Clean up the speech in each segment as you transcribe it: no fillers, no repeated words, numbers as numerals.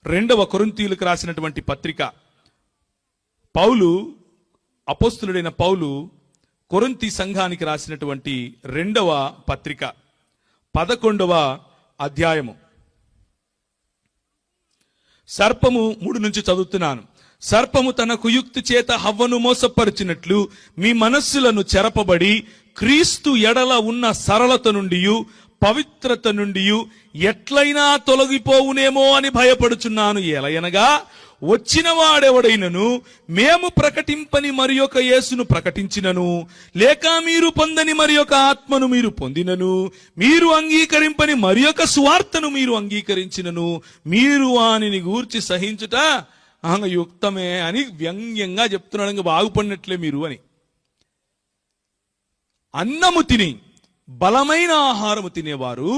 రెండవ కొరింథీయులకు రాసినటువంటి పత్రిక. పౌలు, అపోస్తులుడైన పౌలు కొరింథీ సంఘానికి రాసినటువంటి రెండవ పత్రిక 11వ అధ్యాయము. సర్పము 3 నుంచి చదువుతున్నాను. సర్పము తన కుయుక్తి చేత హవ్వను మోసపరిచినట్లు మీ మనస్సులను చెరపబడి క్రీస్తు ఎడల ఉన్న సరళత నుండి పవిత్రత నుండి ఎట్లయినా తొలగిపోవునేమో అని భయపడుచున్నాను. ఎలయనగా వచ్చిన వాడెవడైనను మేము ప్రకటింపని మరి ఒక యేసును ప్రకటించినను, లేక మీరు పొందని మరి ఒక ఆత్మను మీరు పొందినను, మీరు అంగీకరింపని మరి ఒక సువార్తను మీరు అంగీకరించినను, మీరు వానిని గూర్చి సహించుట యుక్తమే అని వ్యంగ్యంగా చెప్తున్నాడు. ఇంకా బాగుపడినట్లే మీరు అని. అన్నము తిని బలమైన ఆహారము తినేవారు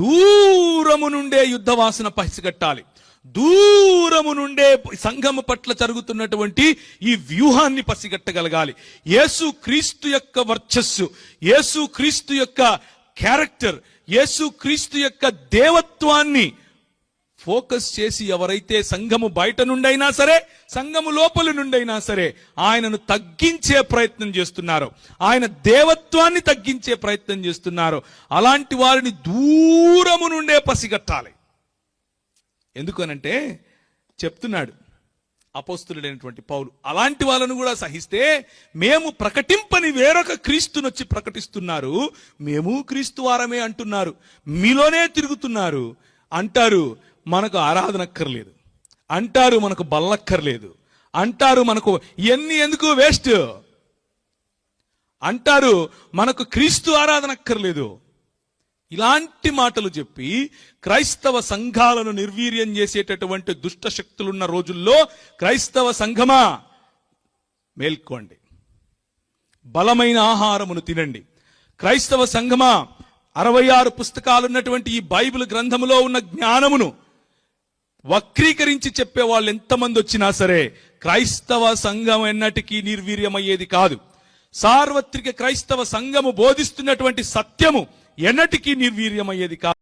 దూరము నుండే యుద్ధ వాసన పసిగట్టాలి. దూరము నుండే సంఘము పట్ల జరుగుతున్నటువంటి ఈ వ్యూహాన్ని పసిగట్టగలగాలి. యేసు క్రీస్తు యొక్క వర్చస్సు, యేసు క్రీస్తు యొక్క క్యారెక్టర్, యేసు క్రీస్తు యొక్క దేవత్వాన్ని ఫోకస్ చేసి ఎవరైతే సంఘము బయట నుండైనా సరే, సంఘము లోపలి నుండైనా సరే ఆయనను తగ్గించే ప్రయత్నం చేస్తున్నారు, ఆయన దేవత్వాన్ని తగ్గించే ప్రయత్నం చేస్తున్నారు, అలాంటి వారిని దూరము నుండే పసిగట్టాలి. ఎందుకనంటే చెప్తున్నాడు అపోస్తులుడైనటువంటి పౌలు, అలాంటి వాళ్ళను కూడా సహిస్తే మేము ప్రకటింపని వేరొక క్రీస్తునొచ్చి ప్రకటిస్తున్నారు, మేము క్రీస్తు వారమే అంటున్నారు, మీలోనే తిరుగుతున్నారు అంటారు. మనకు ఆరాధన అక్కర్లేదు అంటారు, మనకు బల్లక్కర్లేదు అంటారు, మనకు ఇవన్నీ ఎందుకు వేస్ట్ అంటారు, మనకు క్రీస్తు ఆరాధన అక్కర్లేదు. ఇలాంటి మాటలు చెప్పి క్రైస్తవ సంఘాలను నిర్వీర్యం చేసేటటువంటి దుష్ట శక్తులున్న రోజుల్లో క్రైస్తవ సంఘమా మేల్కోండి, బలమైన ఆహారమును తినండి. క్రైస్తవ సంఘమా 66 పుస్తకాలున్నటువంటి ఈ బైబిల్ గ్రంథములో ఉన్న జ్ఞానమును వక్రీకరించి చెప్పే వాళ్ళు ఎంతమంది వచ్చినా సరే క్రైస్తవ సంఘం ఎన్నటికీ నిర్వీర్యమయ్యేది కాదు. సార్వత్రిక క్రైస్తవ సంఘము బోధిస్తున్నటువంటి సత్యము ఎన్నటికీ నిర్వీర్యమయ్యేది కాదు.